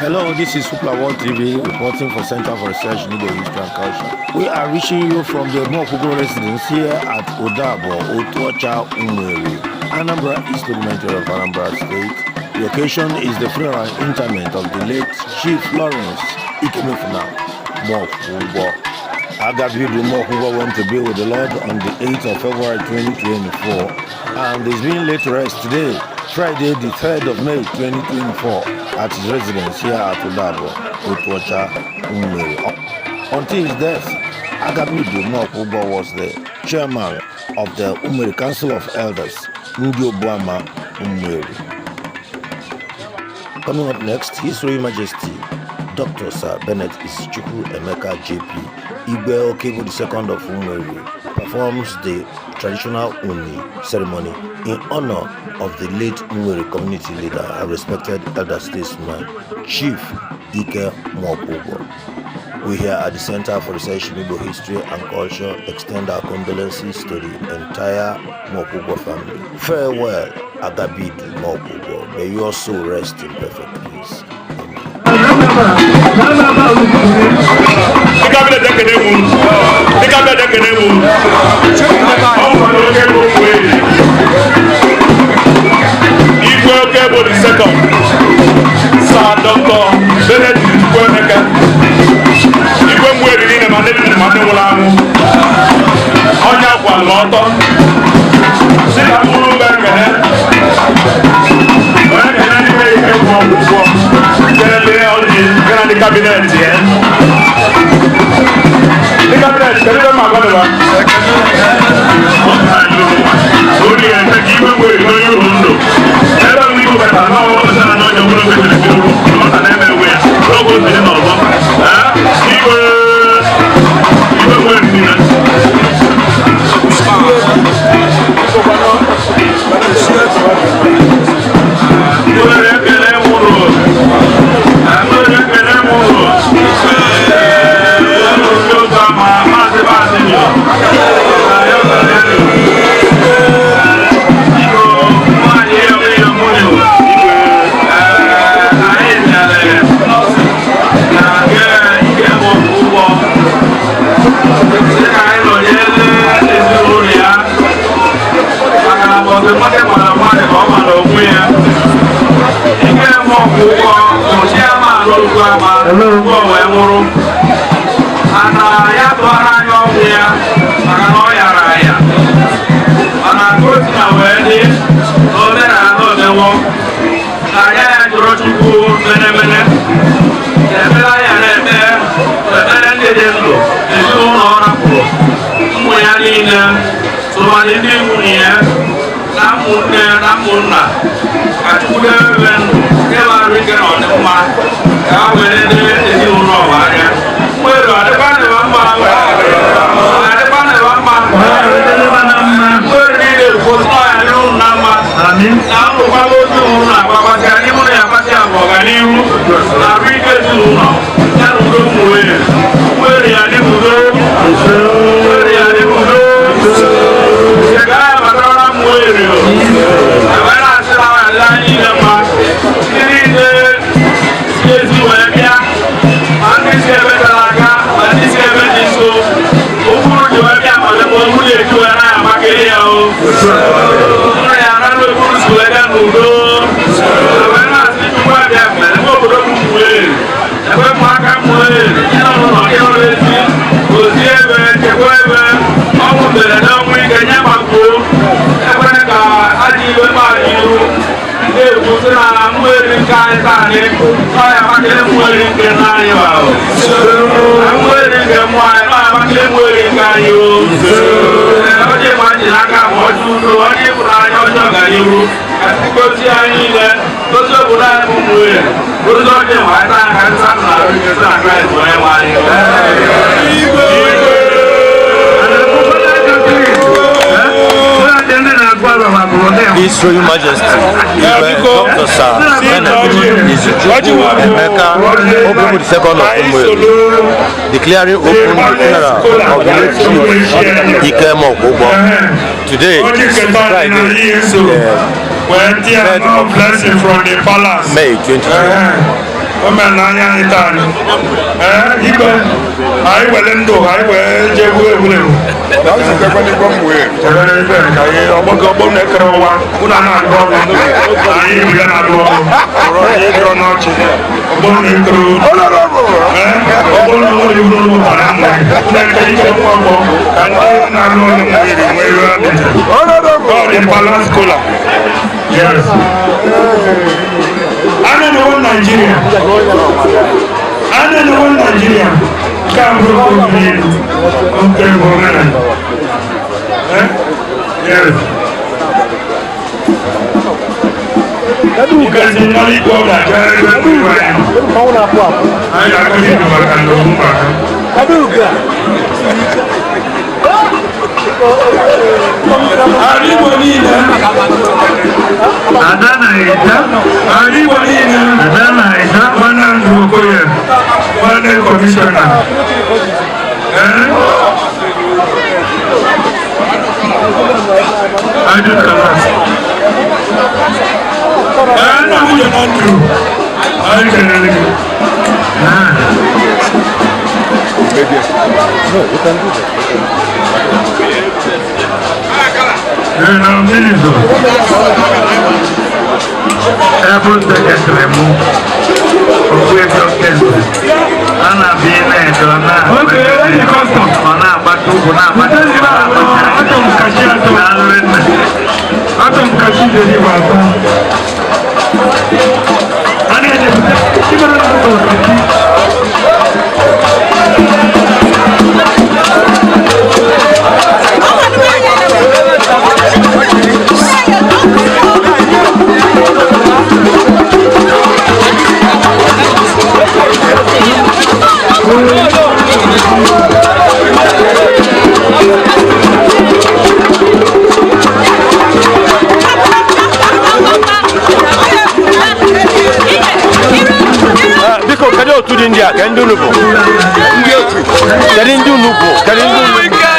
Hello, this is Supla World TV reporting for Center for Research in Igwe History and Culture. We are reaching you from the Muokwugwo residence here at Otuocha, Umueri, Anambra East Parliamentary of Anambra State. The occasion is the funeral and interment of the late Chief Lawrence Ikemefuna Muokwugwo. Agabidu Muokwugwo went to be with the Lord on the 8th of February 2024 and is being laid to rest today, Friday the 3rd of May 2024 at his residence here at Otuocha, Umueri. Until his death, Agabidu Muokwugwo was the chairman of the Umueri Council of Elders, Buama Umueri. Coming up next, His Royal Majesty Dr. Sir Bennett Isichukwu Emeka JP Igwe II of Umueri performs the traditional UNI ceremony in honor of the late Umueri community leader and respected elder statesman, Chief Ike Muokwugwo. We here at the Center for Research in Igbo History and Culture extend our condolences to the entire Muokwugwo family. Farewell, Agabidu Muokwugwo. May your soul rest in perfect peace. Igwe II, Sir Dr. Bennett Isichukwu Igwe Muokwugwo niile ma ndị nwụrụ anwụ onye akwala ọtọ si na mkpụrụ mba ekene onye ekene n'ime ike bụ ọgwụgwọ kelee ọdị gara ndị kabinet ya ndị kabinet kelee ma gwadịwa orí ẹ̀fẹ́ kí gbogbo ìlú yóò ń lò ẹgbẹ́ mi kò bẹ̀tà náà wọ́n sẹ́nà náà jẹ́ gbogbo ìlú ìlú lọ́tà lẹ́mẹ̀wé lọ́gbọ̀n sí nínú ọ̀gbọ́n ìgbẹ́ ìgbẹ́ ìrìnà His Royal Majesty Dr. Sir Bennett Isichukwu Emeka II of Umueri declaring open the funeral of the late Chief Ike Muokwugwo. Today is Friday, the 3rd of May 2024. omenanya anyị taa igwe anyị were ndụ anyị wee jee gbuo egwuregwu ọgbọgọ na-ekere ụwa ụna na-agụ ọgụ anyị ibu ya na-agụ ọgụ ịdọrọ n'ọchị ọgbọ na-ekere ọgbọ na-ụlọ iwu n'ụlọ bara mmụọ na-eke ike nwa ọgbọ ka ndị na-alụ ọrụ mmiri nwee iwe ọdị balance kola yes ana na wani Nigeria kan rufu ne nke gomena yes because in Mali go that I got to do what I do. India can do no go. Can do no go. Can do no go.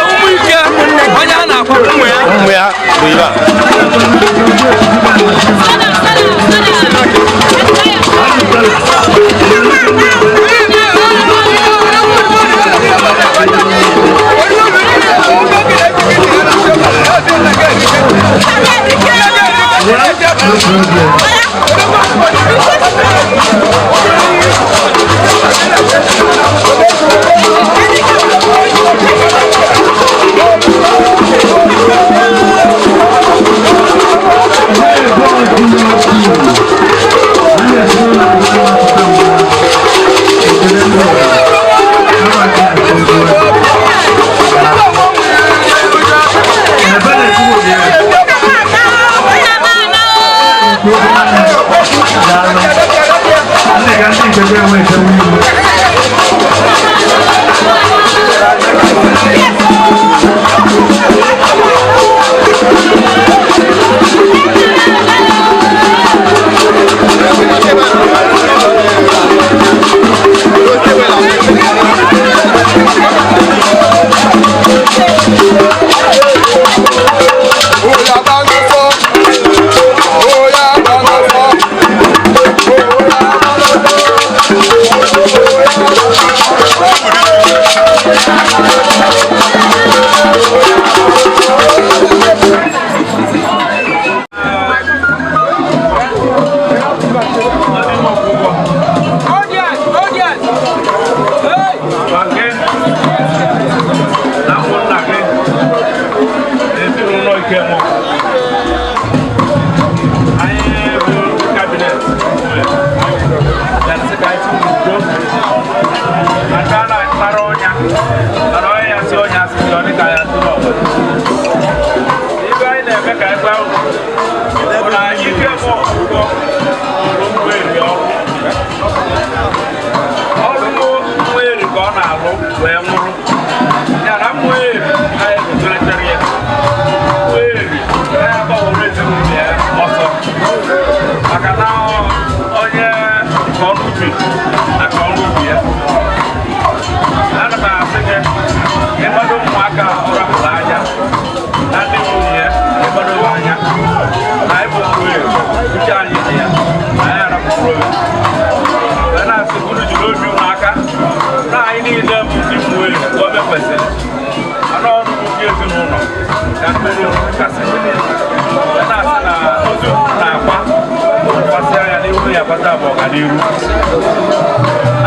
ndị akpata bụ ọganihu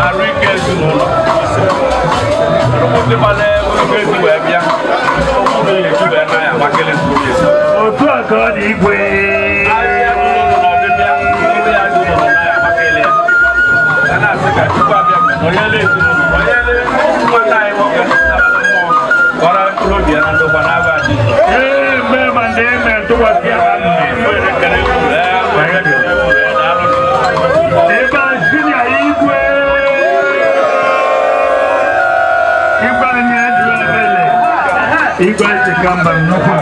arụ ike ezinụlọ ndị gbara ego ezi wee bịa okwu na-eji wee na ya agbakele otu a ka ọ dị Igwe ahịa n'ụlọ n'ọdịbịa ndị ya dị ụlọ na ya agbakele ya ya na-asị ka Chukwu abịa onyele ezinụlọ onyele nwata anyị nwoke nabata mmụọ kọrọ mkpụrụ obi ya na ndokwa n'aba dị eme ma ndị eme ntụkwasị ya ebe a Junior Igwe Igwe anyị adịrị ebele Igwe anyị ka mba nnukwu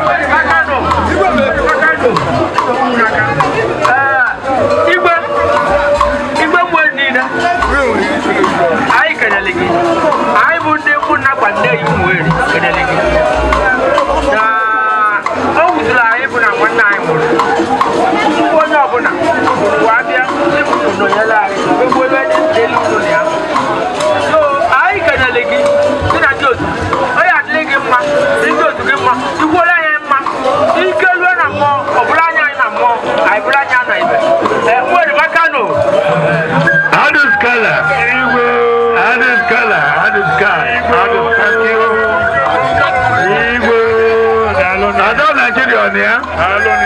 Igwe nwere niile anyị kelele gị anyị bụ ndị mụ na kwande yi Umueri kelele gị na o wuzuru anyị bụ na nwanne anyị nwụrụ ugbo onye ọbụla wa bịa ịbụrụ nọnyere anyị egwu ebe dị elu ụlọ ya so anyị kelele gị dị na ndị otu onye adịrị gị mma dị ndị otu gị mma ikwuola anyị mma ike ruo na mmụọ ọ bụrụ anya anyị na mmụọ anyị bụrụ anya na ibe Umueri Makano Adus Kala Adus Kala Adus Kala Igwe Adon Nigeria on ya Adon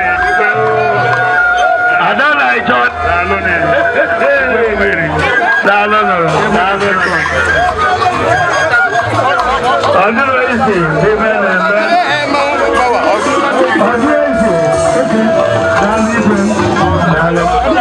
Nigeria Hello.